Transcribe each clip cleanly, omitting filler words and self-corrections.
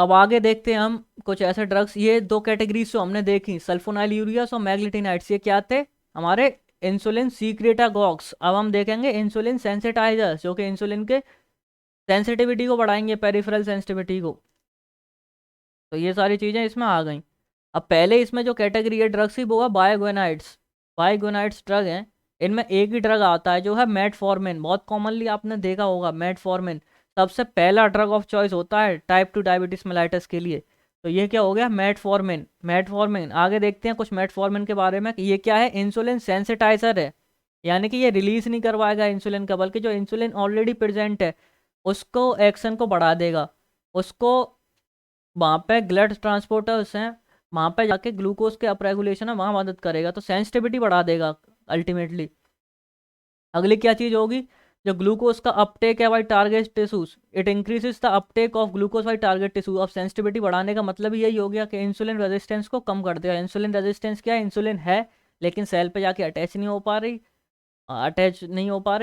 अब आगे देखते हैं हम कुछ ऐसे ड्रग्स, ये दो कैटेगरीज जो हमने देखी, सल्फोनाइल यूरियास और मैग्नेटिनाइड्स, ये क्या थे हमारे इंसुलिन सीक्रेटागॉग्स। अब हम देखेंगे इंसुलिन सेंसिटाइजर्स, जो कि इंसुलिन के सेंसिटिविटी को बढ़ाएंगे, पेरिफेरल सेंसिटिविटी को। तो ये सारी चीज़ें इसमें आ गई। अब पहले इसमें जो कैटेगरी है ड्रग्स की, वो है बायोगोनाइड्स। बायोगोनाइड्स ड्रग हैं, इनमें एक ही ड्रग आता है जो है मेटफॉर्मिन। बहुत कॉमनली आपने देखा होगा मेटफॉर्मिन, सबसे पहला ड्रग ऑफ चॉइस होता है टाइप 2 डायबिटीज मेलाइटस के लिए। तो ये क्या हो गया, मेटफॉर्मिन। मेटफॉर्मिन आगे देखते हैं कुछ मेटफॉर्मिन के बारे में कि ये क्या है, इंसुलिन सेंसिटाइजर है। यानी कि ये रिलीज नहीं करवाएगा इंसुलिन का, बल्कि जो इंसुलिन ऑलरेडी प्रेजेंट है उसको एक्शन को बढ़ा देगा, उसको वहाँ पे ब्लड ट्रांसपोर्टर्स हैं, वहाँ पे जाके ग्लूकोज के अपरेगुलेशन है वहाँ मदद करेगा, तो सेंसिटिविटी बढ़ा देगा अल्टीमेटली। अगली क्या चीज़ होगी, जो ग्लूकोज का अपटेक है by target tissues, it increases the Uptake of glucose by target tissue. अब सेंसिटिविटी बढ़ाने का मतलब यही हो गया कि इंसुलिन रेजिस्टेंस को कम कर देगा। इंसुलिन रेजिस्टेंस क्या है, इंसुलिन है लेकिन सेल पे जाके अटैच नहीं हो पा रही,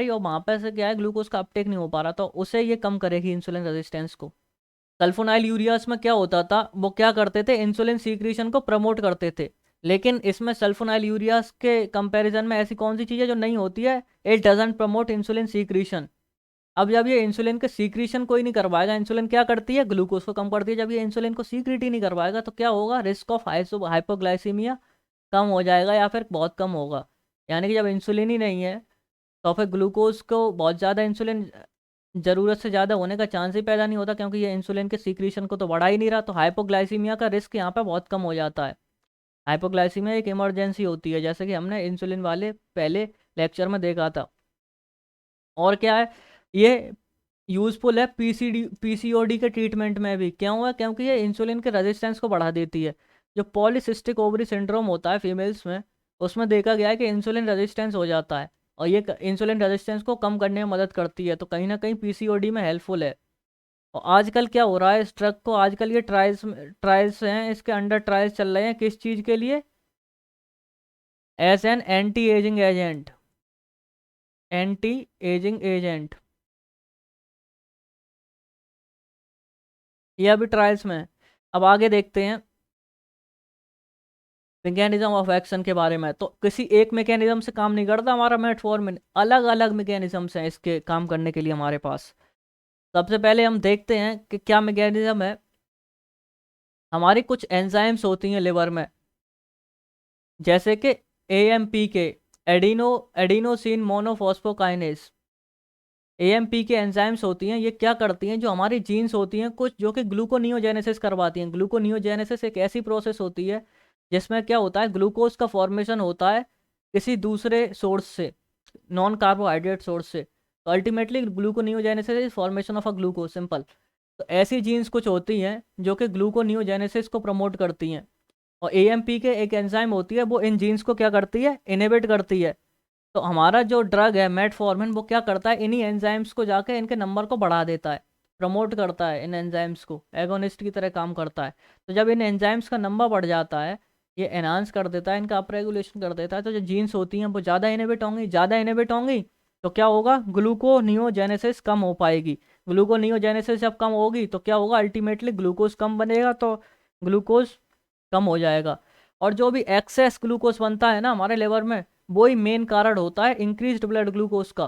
और वहाँ पे से क्या है ग्लूकोज का अपटेक नहीं हो पा रहा, तो उसे ये कम करेगी इंसुलिन रेजिस्टेंस को। सल्फोनाइल यूरियास में क्या होता था, वो क्या करते थे, इंसुलिन सीक्रेशन को प्रमोट करते थे। लेकिन इसमें सल्फोनाइल यूरियास के कंपैरिजन में ऐसी कौन सी चीज़ है जो नहीं होती है, it doesn't promote insulin secretion. अब जब ये इंसुलिन के सीक्रेशन कोई नहीं करवाएगा, इंसुलिन क्या करती है, ग्लूकोज को कम करती है, जब ये इंसुलिन को सीक्रेट ही नहीं करवाएगा तो क्या होगा, रिस्क ऑफ हाइपोग्लाइसीमिया कम हो जाएगा या फिर बहुत कम होगा। यानी कि जब इंसुलिन ही नहीं है तो फिर ग्लूकोज को बहुत ज़्यादा इंसुलिन ज़रूरत से ज़्यादा होने का चांस ही पैदा नहीं होता, क्योंकि ये इंसुलिन के सीक्रेशन को तो बढ़ा ही नहीं रहा, तो हाइपोग्लाइसीमिया का रिस्क यहाँ पे बहुत कम हो जाता है। हाइपोग्लाइसीमिया एक इमरजेंसी होती है, जैसे कि हमने इंसुलिन वाले पहले लेक्चर में देखा था। और क्या है, ये यूज़फुल है पीसीओडी के ट्रीटमेंट में भी। क्यों है, क्योंकि ये इंसुलिन के रेजिस्टेंस को बढ़ा देती है। जो पॉलीसिस्टिक ओवरी सिंड्रोम होता है फीमेल्स में, उसमें देखा गया है कि इंसुलिन रेजिस्टेंस हो जाता है, और ये इंसुलिन रेजिस्टेंस को कम करने में मदद करती है, तो कहीं ना कहीं पीसीओडी में हेल्पफुल है। और आजकल क्या हो रहा है इस ड्रग को, आजकल ये ट्रायल्स हैं, इसके अंडर ट्रायल्स चल रहे हैं किस चीज़ के लिए, as an anti ageing agent. Anti ageing agent, ये अभी ट्रायल्स में है। अब आगे देखते हैं मैकेनिज्म ऑफ एक्शन के बारे में। तो किसी एक मैकेनिज्म से काम नहीं करता हमारा मेटफॉर्मिन, अलग अलग मैकेनिज्म्स हैं इसके काम करने के लिए हमारे पास। सबसे पहले हम देखते हैं कि क्या मैकेनिज्म है। हमारी कुछ एंजाइम्स होती हैं लिवर में, जैसे कि एएमपी के, एडिनोसिन मोनोफॉस्फोकाइनेज। एएमपी के एंजाइम्स होती हैं, ये क्या करती हैं, जो हमारी जीन्स होती हैं कुछ, जो कि ग्लूकोनियोजेनेसिस करवाती हैं। ग्लूकोनियोजेनेसिस एक ऐसी प्रोसेस होती है जिसमें क्या होता है, ग्लूकोज का फॉर्मेशन होता है किसी दूसरे सोर्स से, नॉन कार्बोहाइड्रेट सोर्स से। तो ultimately gluconeogenesis is formation of a glucose, simple. तो ऐसी जीन्स कुछ होती हैं जो कि ग्लूकोनियोजेनेसिस को प्रमोट करती हैं, और एएमपी के एक एंजाइम होती है, वो इन जीन्स को क्या करती है, इनहिबिट करती है। तो हमारा जो ड्रग है मेटफॉर्मिन, वो क्या करता है, इन्हीं एंजाइम्स को जाके इनके नंबर को बढ़ा देता है, प्रमोट करता है इन एंजाइम्स को, एगोनिस्ट की तरह काम करता है। तो जब इन एंजाइम्स का नंबर बढ़ जाता है, ये एनहांस कर देता है, इनका अपरेगुलेशन कर देता है, तो जो जीन्स होती हैं वो ज़्यादा इनहिबिट होंगी। ज़्यादा इनहिबिट होंगी तो क्या होगा, ग्लूकोनियोजेनेसिस कम हो पाएगी। ग्लूकोनियोजेनेसिस जब कम होगी तो क्या होगा, अल्टीमेटली ग्लूकोज कम बनेगा, तो ग्लूकोज कम हो जाएगा। और जो भी एक्सेस ग्लूकोज बनता है ना हमारे लिवर में, वही मेन कारण होता है इंक्रीज्ड ब्लड ग्लूकोज का।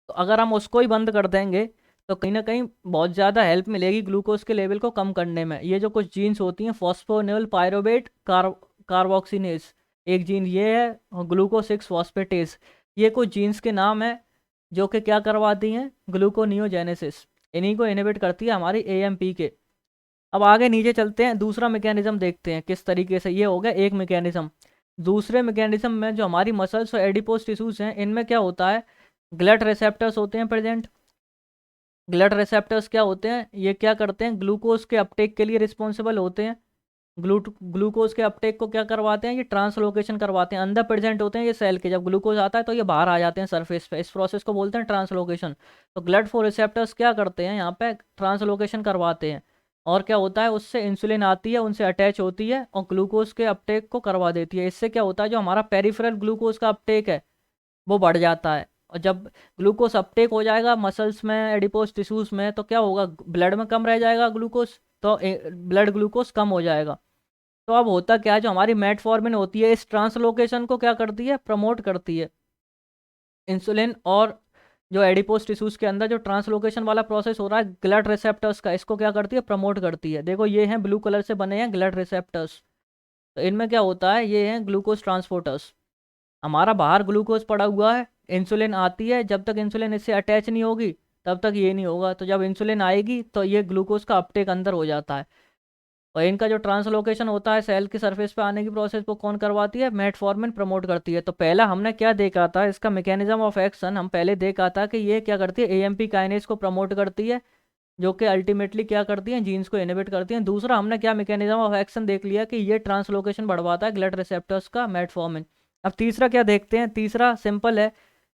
तो अगर हम उसको ही बंद कर देंगे तो कहीं ना कहीं बहुत ज़्यादा हेल्प मिलेगी ग्लूकोज के लेवल को कम करने में। ये जो कुछ जीन्स होती हैं, फॉस्फोनिल पायरोवेट कार्बोक्सिनेज, एक जीन ये है, और ग्लूको 6 फॉस्फेटेज, ये कुछ जीन्स के नाम है जो कि क्या करवाती हैं, ग्लूकोनियोजेनेसिस, इन्हीं को इनहिबिट करती है हमारी एएमपी के। अब आगे नीचे चलते हैं, दूसरा मैकेनिज्म देखते हैं किस तरीके से। ये हो गया एक मैकेनिज्म। दूसरे मैकेनिज्म में जो हमारी मसल्स और एडिपोज टिश्यूज हैं, इनमें क्या होता है, ग्लट रिसेप्टर्स होते हैं प्रेजेंट। ग्लट रिसेप्टर्स क्या होते हैं, ये क्या करते हैं, ग्लूकोज के अपटेक के लिए रिस्पॉन्सिबल होते हैं। ग्लूकोज के अपटेक को क्या करवाते हैं, ये ट्रांसलोकेशन करवाते हैं। अंदर प्रेजेंट होते हैं ये सेल के, जब ग्लूकोज आता है तो ये बाहर आ जाते हैं सरफेस पे, इस प्रोसेस को बोलते हैं ट्रांसलोकेशन। तो ग्लट फोर रिसेप्टर्स क्या करते हैं, यहाँ पे ट्रांसलोकेशन करवाते हैं। और क्या होता है, उससे इंसुलिन आती है, उनसे अटैच होती है और ग्लूकोज के अपटेक को करवा देती है। इससे क्या होता है, जो हमारा पेरिफेरल ग्लूकोज का अपटेक है वो बढ़ जाता है। और जब ग्लूकोज अपटेक हो जाएगा मसल्स में, एडिपोज टिश्यूज में, तो क्या होगा, ब्लड में कम रह जाएगा ग्लूकोज, तो ब्लड ग्लूकोज कम हो जाएगा। तो अब होता क्या है, जो हमारी मेटफॉर्मिन होती है इस ट्रांसलोकेशन को क्या करती है, प्रमोट करती है। इंसुलिन और जो एडिपोज टिश्यूज के अंदर जो ट्रांसलोकेशन वाला प्रोसेस हो रहा है ग्लड रिसेप्टर्स का, इसको क्या करती है, प्रमोट करती है। देखो ये हैं ब्लू कलर से बने हैं ग्लड रिसेप्टर्स, तो इनमें क्या होता है, ये हैं ग्लूकोज ट्रांसपोर्टर्स। हमारा बाहर ग्लूकोज पड़ा हुआ है, इंसुलिन आती है, जब तक इंसुलिन इससे अटैच नहीं होगी तब तक ये नहीं होगा, तो जब इंसुलिन आएगी तो ये ग्लूकोज का अपटेक अंदर हो जाता है। और इनका जो ट्रांसलोकेशन होता है सेल की सरफेस पे आने की प्रोसेस को कौन करवाती है, मेटफॉर्मिन प्रमोट करती है। तो पहला हमने क्या देखा था, इसका मैकेनिज्म ऑफ एक्शन हम पहले देखा था कि ये क्या करती है, एएमपी काइनेज को प्रमोट करती है, जो कि अल्टीमेटली क्या करती है, जीन्स को इनहिबिट करती हैं। दूसरा हमने क्या मैकेनिज्म ऑफ एक्शन देख लिया कि ये ट्रांसलोकेशन बढ़वाता है ग्लड रिसेप्टर्स का, मेटफॉर्मिन। अब तीसरा क्या देखते हैं, तीसरा सिंपल है,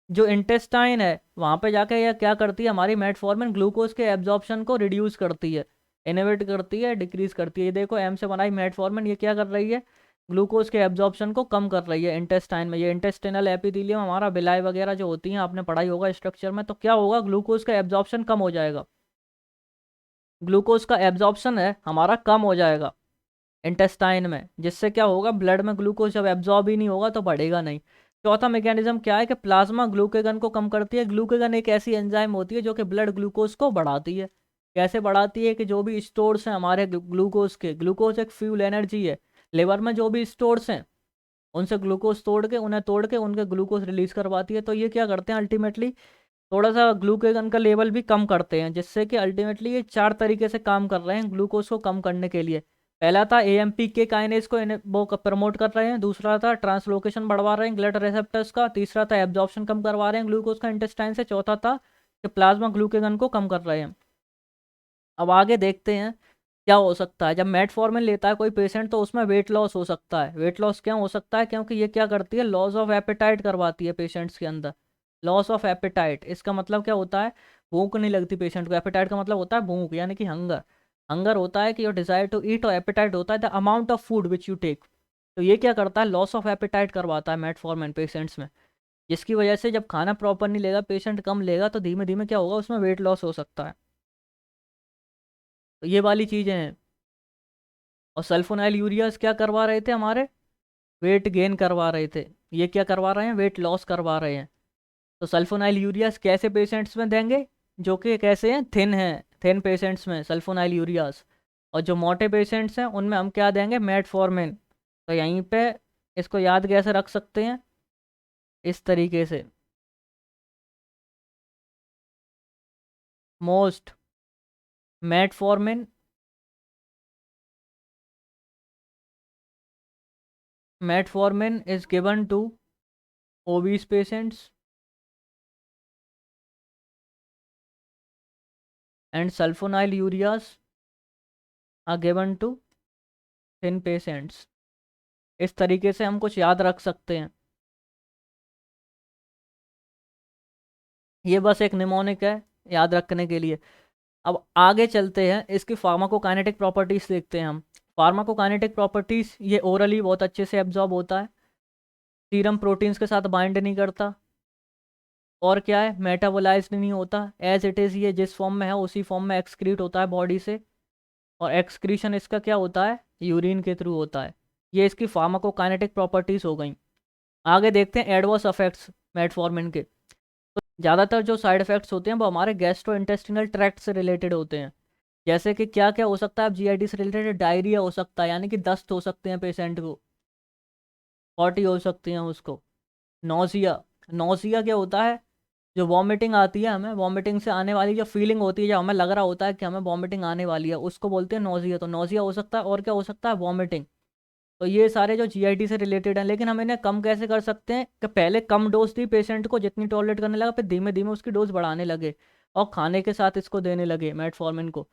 जो इंटेस्टाइन है वहाँ पे जाके यह क्या करती है, हमारी मेटफॉर्मिन ग्लूकोज के एब्जॉर्प्शन को रिड्यूस करती है, इनहिबिट करती है, डिक्रीज करती है। ये देखो एम से बनाई मेटफॉर्मिन, ये क्या कर रही है, ग्लूकोज के एब्जॉर्प्शन को कम कर रही है इंटेस्टाइन में। ये इंटेस्टिनल एपिथेलियम हमारा बिलाई वगैरह जो होती हैं, आपने पढ़ाई होगा स्ट्रक्चर में, तो क्या होगा, ग्लूकोज का एब्जॉर्प्शन कम हो जाएगा, ग्लूकोज का एब्जॉर्प्शन है हमारा कम हो जाएगा इंटेस्टाइन में, जिससे क्या होगा, ब्लड में ग्लूकोज जब एब्जॉर्ब ही नहीं होगा तो बढ़ेगा नहीं। चौथा मैकेनिज्म क्या है कि प्लाज्मा ग्लूकेगन को कम करती है। ग्लूकेगन एक ऐसी एंजाइम होती है जो कि ब्लड ग्लूकोज को बढ़ाती है। कैसे बढ़ाती है, कि जो भी स्टोर्स हैं हमारे ग्लूकोज के, ग्लूकोज एक फ्यूल एनर्जी है, लिवर में जो भी स्टोर्स हैं उनसे ग्लूकोज तोड़ के उनके ग्लूकोज रिलीज करवाती है। तो ये क्या करते हैं, अल्टीमेटली थोड़ा सा ग्लूकेगन का लेवल भी कम करते हैं, जिससे कि अल्टीमेटली ये 4 तरीके से काम कर रहे हैं ग्लूकोज को कम करने के लिए। पहला था एएमपी के काइनेज को वो प्रमोट कर रहे हैं, दूसरा था ट्रांसलोकेशन बढ़वा रहे हैं ग्लड रिसेप्टर्स का, तीसरा था एब्जॉर्प्शन कम करवा रहे हैं ग्लूकोज का इंटेस्टाइन से, चौथा था कि प्लाज्मा ग्लूकेगन को कम कर रहे हैं। अब आगे देखते हैं क्या हो सकता है। जब मेटफॉर्मिन लेता है कोई पेशेंट तो उसमें वेट लॉस हो सकता है। वेट लॉस क्यों हो सकता है, क्योंकि ये क्या करती है, लॉस ऑफ एपेटाइट करवाती है पेशेंट्स के अंदर। लॉस ऑफ एपेटाइट इसका मतलब क्या होता है, भूख नहीं लगती पेशेंट को। एपेटाइट का मतलब होता है भूख, यानी कि हंगर। हंगर होता है कि योर डिजायर टू ईट, और एपेटाइट होता है the amount of food which you take. तो ये क्या करता है, लॉस ऑफ एपेटाइट करवाता है मेटफॉर्मिन पेशेंट्स में, जिसकी वजह से जब खाना प्रॉपर नहीं लेगा पेशेंट, कम लेगा, तो धीमे धीमे क्या होगा, उसमें वेट लॉस हो सकता है। तो ये वाली चीज़ें हैं। और सल्फोनाइल यूरियाज क्या करवा रहे थे, हमारे वेट गेन करवा रहे थे। ये क्या करवा रहे हैं, वेट लॉस करवा रहे हैं। तो सल्फोनाइल यूरियाज कैसे पेशेंट्स में देंगे, जो कि कैसे हैं, थिन हैं, थिन पेशेंट्स में सल्फोनाइल यूरियाज। और जो मोटे पेशेंट्स हैं उनमें हम क्या देंगे, मेटफॉर्मिन। तो यहीं पे इसको याद कैसे रख सकते हैं, इस तरीके से, most metformin metformin is given to obese patients and sulfonyl ureas are given to thin patients। इस तरीके से हम कुछ याद रख सकते हैं। ये बस एक निमोनिक है याद रखने के लिए। अब आगे चलते हैं, इसकी फार्माकोकाइनेटिक प्रॉपर्टीज देखते हैं हम। फार्माकोकाइनेटिक प्रॉपर्टीज, ये ओरली बहुत अच्छे से एब्जॉर्ब होता है, सीरम प्रोटीन्स के साथ बाइंड नहीं करता, और क्या है, मेटाबोलाइज नहीं होता, एज इट इज़ ये जिस फॉर्म में है उसी फॉर्म में एक्सक्रीट होता है बॉडी से, और एक्सक्रीशन इसका क्या होता है, यूरिन के थ्रू होता है। ये इसकी फार्माकोकाइनेटिक प्रॉपर्टीज़ हो गई। आगे देखते हैं एडवर्स इफेक्ट्स मेटफॉर्मिन के। तो ज़्यादातर जो साइड इफ़ेक्ट्स होते हैं वो हमारे गैस्ट्रो इंटेस्टिनल ट्रैक्ट से रिलेटेड होते हैं। जैसे कि क्या क्या हो सकता है, अब जीआईटी से रिलेटेड डायरिया हो सकता है, यानी कि दस्त हो सकते हैं पेशेंट को, पॉटी हो सकती हैं उसको, नोजिया। नोजिया क्या होता है, जो वॉमिटिंग आती है हमें, वॉमिटिंग से आने वाली जो फीलिंग होती है, जो हमें लग रहा होता है कि हमें वॉमिटिंग आने वाली है, उसको बोलते हैं नोजिया। तो नोजिया हो सकता है, और क्या हो सकता है, वॉमिटिंग। तो ये सारे जो जीआईटी से रिलेटेड हैं, लेकिन हम इन्हें कम कैसे कर सकते हैं, कि पहले कम डोज दी पेशेंट को, जितनी टॉलरेट करने लगा, फिर धीमे धीमे उसकी डोज बढ़ाने लगे और खाने के साथ इसको देने लगे मेटफॉर्मिन को।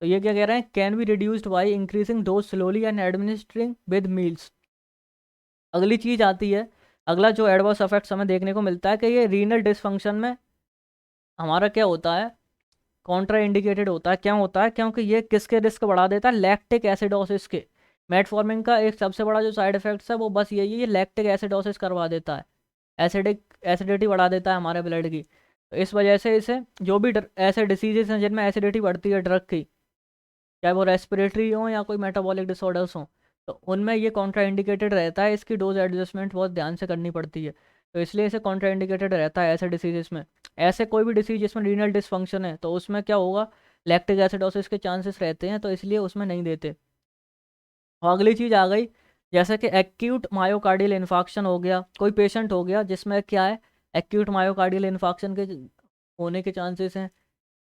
तो ये क्या कह रहे हैं, can be reduced by increasing dose slowly and administering with meals. अगली चीज़ आती है, अगला जो एडवर्स इफेक्ट्स हमें देखने को मिलता है, कि ये रीनल डिसफंक्शन में हमारा क्या होता है, कॉन्ट्रा इंडिकेटेड होता है। क्या होता है, क्योंकि ये किसके रिस्क बढ़ा देता है, लैक्टिक एसिडोसिस के। मेटफॉर्मिन का एक सबसे बड़ा जो साइड इफेक्ट्स है वो बस यही है, ये लैक्टिक एसिडोसिस करवा देता है। एसिडिटी बढ़ा देता है हमारे ब्लड की। तो इस वजह से इसे जो भी ऐसे डिसीजेस हैं जिनमें एसिडिटी बढ़ती है ड्रग की, चाहे वो रेस्पिरेटरी हो या कोई मेटाबॉलिक डिसऑर्डर्स हो, तो उनमें ये कॉन्ट्राइंडिकेटेड रहता है। इसकी डोज एडजस्टमेंट बहुत ध्यान से करनी पड़ती है, तो इसलिए इसे कॉन्ट्राइंडिकेटेड रहता है ऐसे डिसीजेस में। ऐसे कोई भी डिसीज जिसमें रीनल डिसफंक्शन है तो उसमें क्या होगा, लैक्टिक एसिडोसिस के चांसेस रहते हैं, तो इसलिए उसमें नहीं देते। और अगली चीज़ आ गई, जैसे कि एक्यूट मायोकार्डियल इन्फाक्शन हो गया, कोई पेशेंट हो गया जिसमें क्या है, एक्यूट मायोकार्डियल इन्फाक्शन के होने के चांसेस हैं,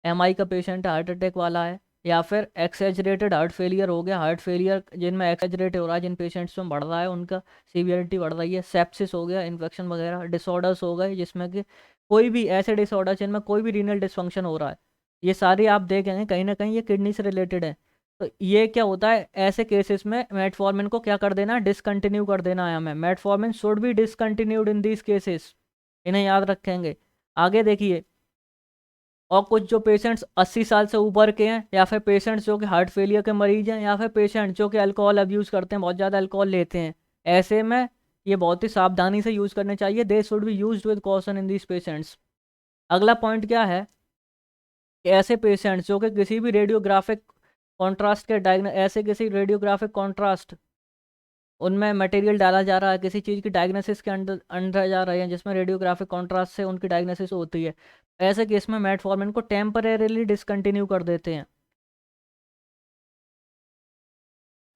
एमआई का पेशेंट हार्ट अटैक वाला है, या फिर एक्सेजरेटेड हार्ट फेलियर हो गया, हार्ट फेलियर जिनमें एक्सेजरेट हो रहा है, जिन पेशेंट्स में बढ़ रहा है उनका सीवियरिटी बढ़ रही है, सेप्सिस हो गया, इन्फेक्शन वगैरह, डिसऑर्डर्स हो गए जिसमें कि कोई भी ऐसे डिसऑर्डर जिनमें कोई भी रीनल डिसफंक्शन हो रहा है, ये सारी आप देखेंगे कहीं ना कहीं ये किडनी से रिलेटेड है। तो ये क्या होता है, ऐसे केसेस में मेटफॉर्मिन को क्या कर देना, डिसकंटिन्यू कर देना है हमें। Metformin should be discontinued in these cases, इन्हें याद रखेंगे। आगे देखिए, और कुछ जो पेशेंट्स 80 साल से ऊपर के हैं, या फिर पेशेंट्स जो कि हार्ट फेलियर के मरीज हैं, या फिर पेशेंट जो कि अल्कोहल अब्यूज़ करते हैं, बहुत ज़्यादा अल्कोहल लेते हैं, ऐसे में ये बहुत ही सावधानी से यूज़ करने चाहिए। They should be used with caution in these patients. अगला पॉइंट क्या है कि ऐसे पेशेंट्स जो कि किसी भी रेडियोग्राफिक कॉन्ट्रास्ट के ऐसे किसी रेडियोग्राफिक कॉन्ट्रास्ट उनमें मटेरियल डाला जा रहा है, किसी चीज़ की डायग्नोसिस के अंदर अंदर जा रहे हैं जिसमें रेडियोग्राफिक कॉन्ट्रास्ट से उनकी डायग्नोसिस होती है, ऐसे केस में मेटफॉर्मिन को टेम्परेरीली डिसकंटिन्यू कर देते हैं।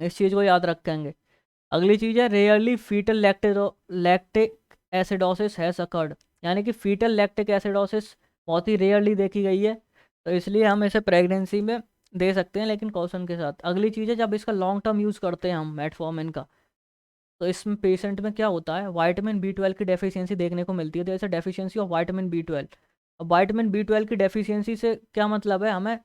इस चीज़ को याद रखेंगे। अगली चीज़ है, rarely fetal lactic acidosis has occurred, यानी कि फीटल लैक्टिक एसिडोसिस बहुत ही रेयरली देखी गई है, तो इसलिए हम इसे प्रेगनेंसी में दे सकते हैं, लेकिन कॉशन के साथ। अगली चीज़ है, जब इसका लॉन्ग टर्म यूज़ करते हैं हम मेटफॉर्मिन का, तो इसमें पेशेंट में क्या होता है, वाइटामिन B12 की डेफिशिएंसी देखने को मिलती है। तो ऐसे डेफिशिएंसी ऑफ वाइटामिन B12, अब वाइटामिन B12 की डेफिशिएंसी से क्या मतलब है, हमें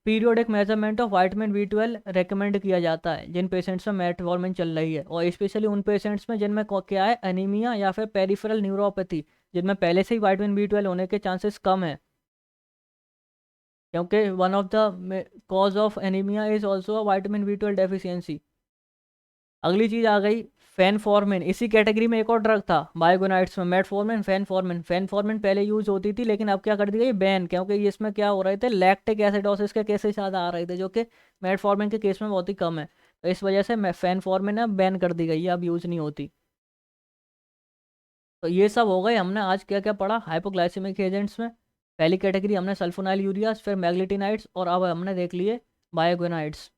periodic measurement of vitamin B12 recommend किया जाता है जिन पेशेंट्स में मेटफॉर्मिन चल रही है, और स्पेशली उन पेशेंट्स में जिनमें क्या है, एनीमिया या फिर पेरिफेरल न्यूरोपैथी, जिनमें पहले से ही वाइटामिन B12 होने के चांसेस कम है, क्योंकि one of the cause of anaemia is also vitamin B12 deficiency. अगली चीज़ आ गई फेनफॉर्मिन, इसी कैटेगरी में एक और ड्रग था बायोगोनाइड्स में, मेटफॉर्मिन, फेनफॉर्मिन। फेनफॉर्मिन पहले यूज होती थी, लेकिन अब क्या कर दी गई, बैन, क्योंकि ये इसमें क्या हो रहे थे, लैक्टिक एसिडोसिस के केसेस ज़्यादा आ रहे थे जो कि मेटफॉर्मिन के केस में बहुत ही कम है, तो इस वजह से फेनफॉर्मिन अब बैन कर दी गई है, अब यूज़ नहीं होती। तो ये सब हो गए, हमने आज क्या क्या पढ़ा हाइपोग्लाइसेमिक एजेंट्स में। पहली कैटेगरी हमने सल्फोनाइल यूरियास, फिर मैग्नेटिनाइड्स, और अब हमने देख लिए बायोगोनाइड्स।